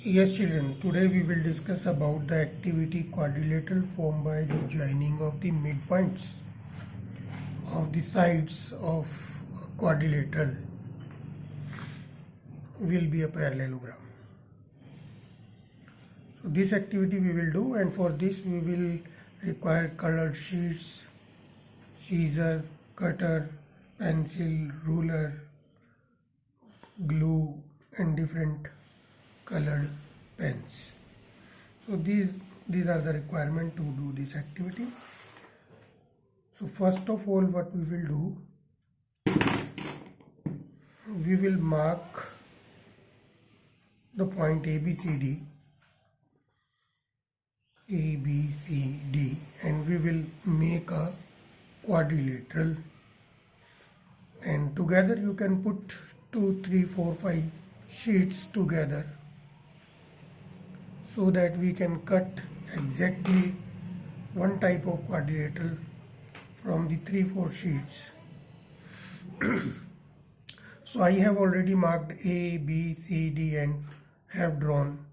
Yes, children, today we will discuss about the activity quadrilateral formed by the joining of the midpoints of the sides of a quadrilateral will be a parallelogram. So this activity we will do, and for this we will require colored sheets, scissor, cutter, pencil, ruler, glue and different colored pens. So these are the requirement to do this activity. So first of all, what we will do, we will mark the point ABCD, and we will make a quadrilateral, and together you can put 2, 3, 4, 5 sheets together so that we can cut exactly one type of quadrilateral from the 3, 4 sheets. So I have already marked A, B, C, D and have drawn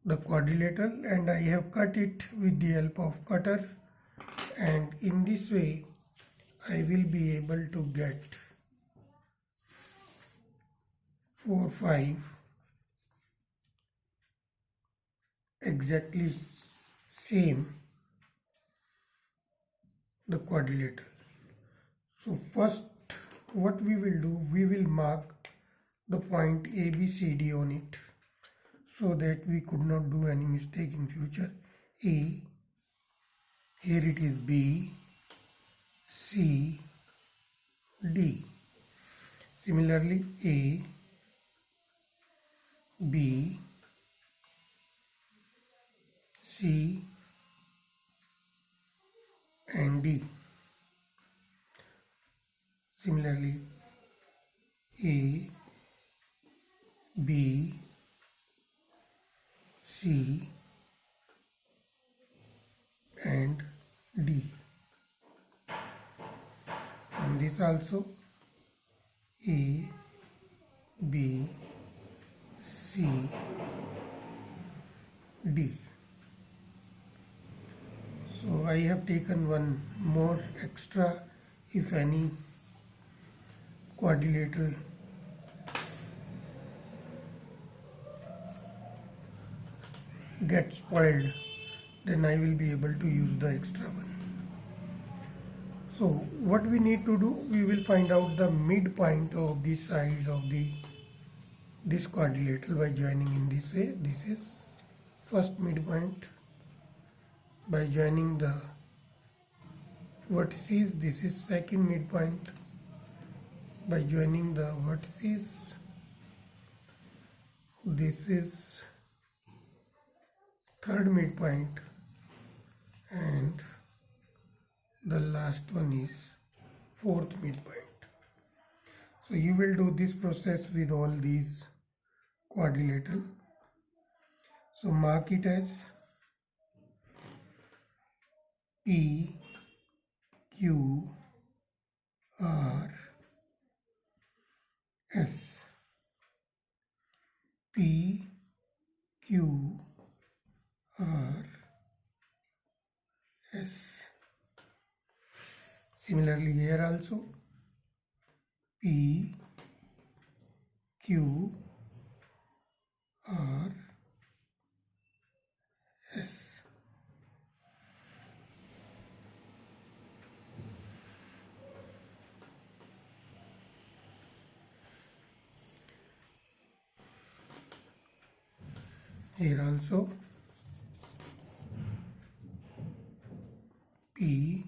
the quadrilateral, and I have cut it with the help of cutter, and in this way I will be able to get 4, 5 exactly same the quadrilateral. So first what we will do, we will mark the point ABCD on it so that we could not do any mistake in future. A, here it is B, C, D. Similarly A, B, C and D. Similarly A, B, C and D. And this also A, B, C, D. So I have taken one more extra if any quadrilateral gets spoiled, then I will be able to use the extra one. So what we need to do, we will find out the midpoint of the sides of this quadrilateral by joining in this way. This is first midpoint by joining the vertices. This is second midpoint by joining the vertices. This is third midpoint, and the last one is fourth midpoint. So you will do this process with all these quadrilateral. So mark it as P, Q, R, S. P, Q, R, S. Similarly here also P, Q, R, S. Here also P,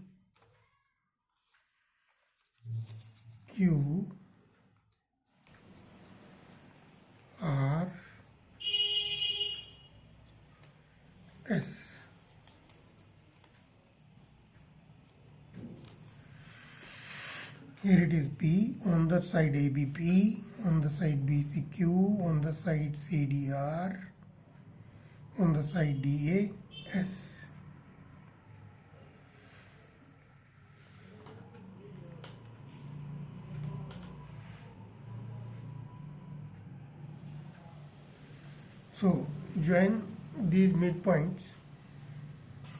Q, R, S. Here it is P, on the side ABP, on the side BCQ, on the side CDR, on the side DAS. So join these midpoints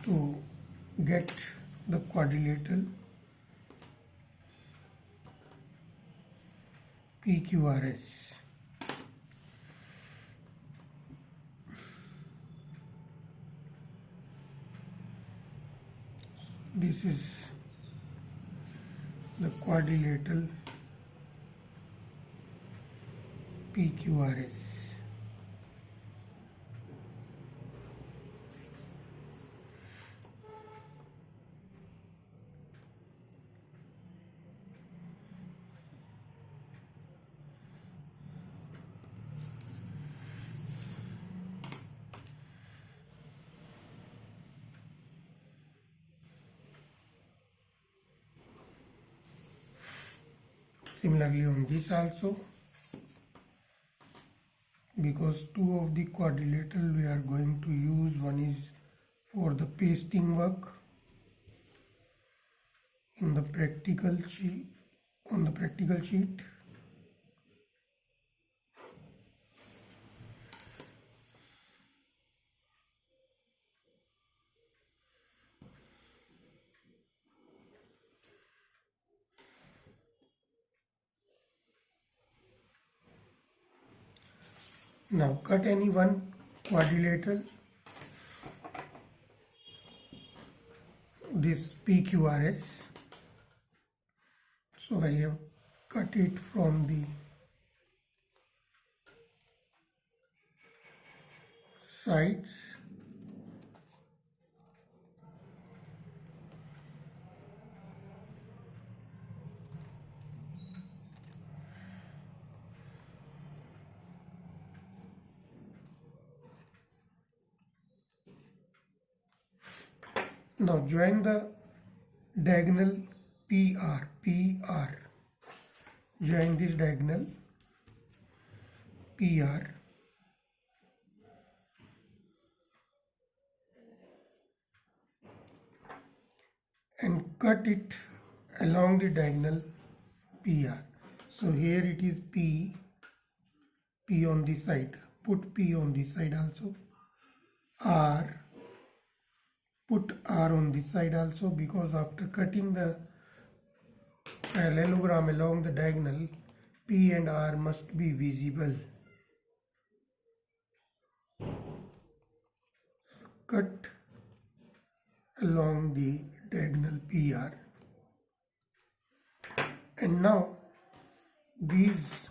to get the quadrilateral PQRS. This is the quadrilateral PQRS. Similarly on this also, because two of the quadrilateral we are going to use, one is for the pasting work in the practical sheet, on the practical sheet, now cut any one quadrilateral, this PQRS. So I have cut it from the sides. Now join the diagonal PR. Join this diagonal PR and cut it along the diagonal PR. So here it is P on this side. Put P on this side also. R. Put R on this side also, because after cutting the parallelogram along the diagonal, P and R must be visible. Cut along the diagonal PR. And now these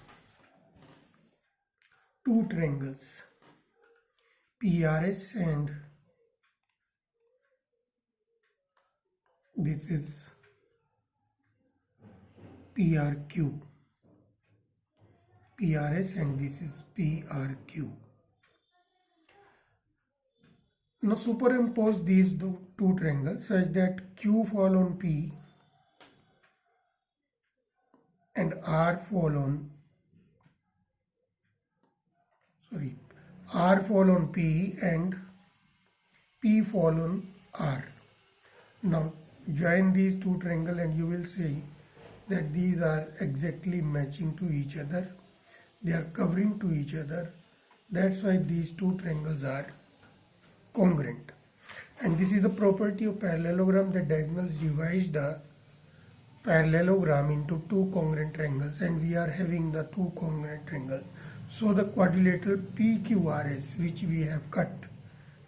two triangles, PRS and this is PRQ. PRS and this is PRQ. Now superimpose these two triangles such that Q fall on P and R fall on P and P fall on R. Now join these two triangles and you will see that these are exactly matching to each other. They are covering to each other. That's why these two triangles are congruent. And this is the property of parallelogram, that diagonals divide the parallelogram into two congruent triangles, and we are having the two congruent triangles. So the quadrilateral PQRS which we have cut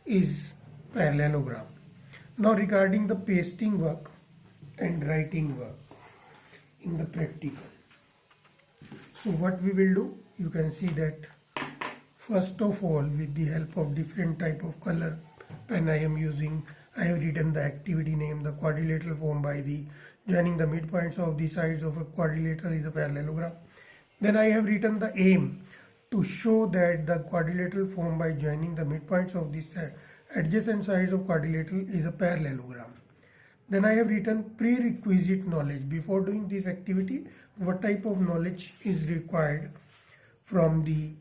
is parallelogram. Now regarding the pasting work and writing work in the practical. So what we will do, you can see that first of all, with the help of different type of color pen I am using, I have written the activity name. The quadrilateral formed by the joining the midpoints of the sides of a quadrilateral is a parallelogram. Then I have written the aim to show that the quadrilateral formed by joining the midpoints of the adjacent sides of quadrilateral is a parallelogram. Then I have written prerequisite knowledge. Before doing this activity, what type of knowledge is required from the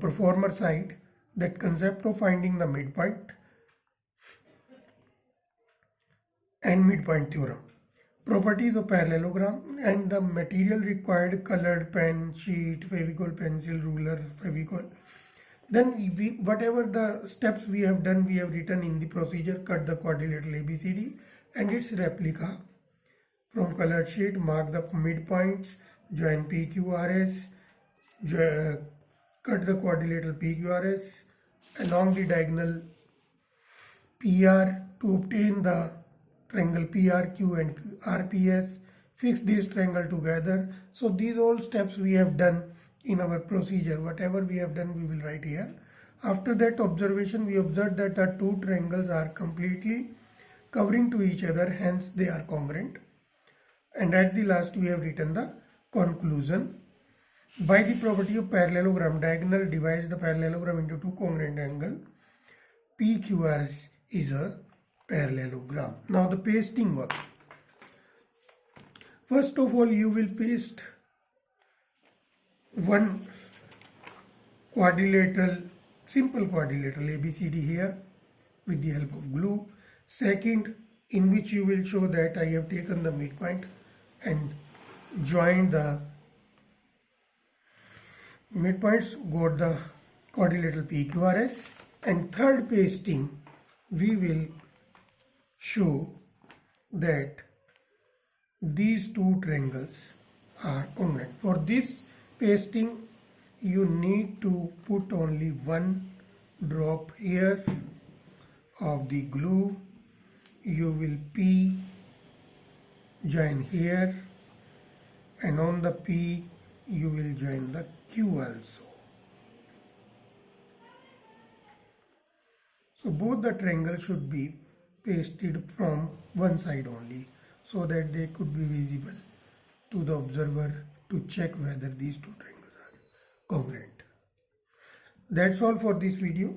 performer side, that concept of finding the midpoint and midpoint theorem, properties of parallelogram, and the material required: colored pen, sheet, Fevicol, pencil, ruler, Fevicol. Then whatever the steps we have done, we have written in the procedure. Cut the quadrilateral ABCD and its replica from colored sheet. Mark the midpoints, join PQRS, cut the quadrilateral PQRS along the diagonal PR to obtain the triangle PRQ and RPS. Fix this triangle together. So these all steps we have done in our procedure. Whatever we have done, we will write here. After that observation, we observed that the two triangles are completely covering to each other, hence they are congruent. And at the last, we have written the conclusion. By the property of parallelogram, diagonal divides the parallelogram into two congruent angles. PQRS is a parallelogram. Now the pasting work. First of all, you will paste one quadrilateral, simple quadrilateral ABCD here with the help of glue. Second, in which you will show that I have taken the midpoint and joined the midpoints, got the quadrilateral PQRS. And third pasting, we will show that these two triangles are congruent. For this pasting, you need to put only one drop here of the glue. You will P join here, and on the P you will join the Q also. So both the triangles should be pasted from one side only, so that they could be visible to the observer to check whether these two triangles are congruent. That's all for this video.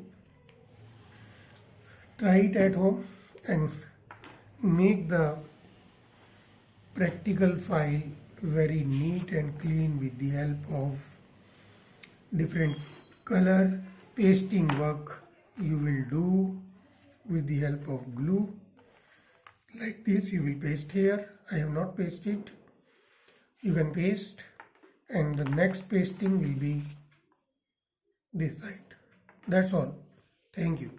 Try it at home and make the practical file very neat and clean with the help of different color pasting work you will do with the help of glue. Like this, you will paste here. I have not pasted. You can paste, and the next pasting will be this side. That's all. Thank you.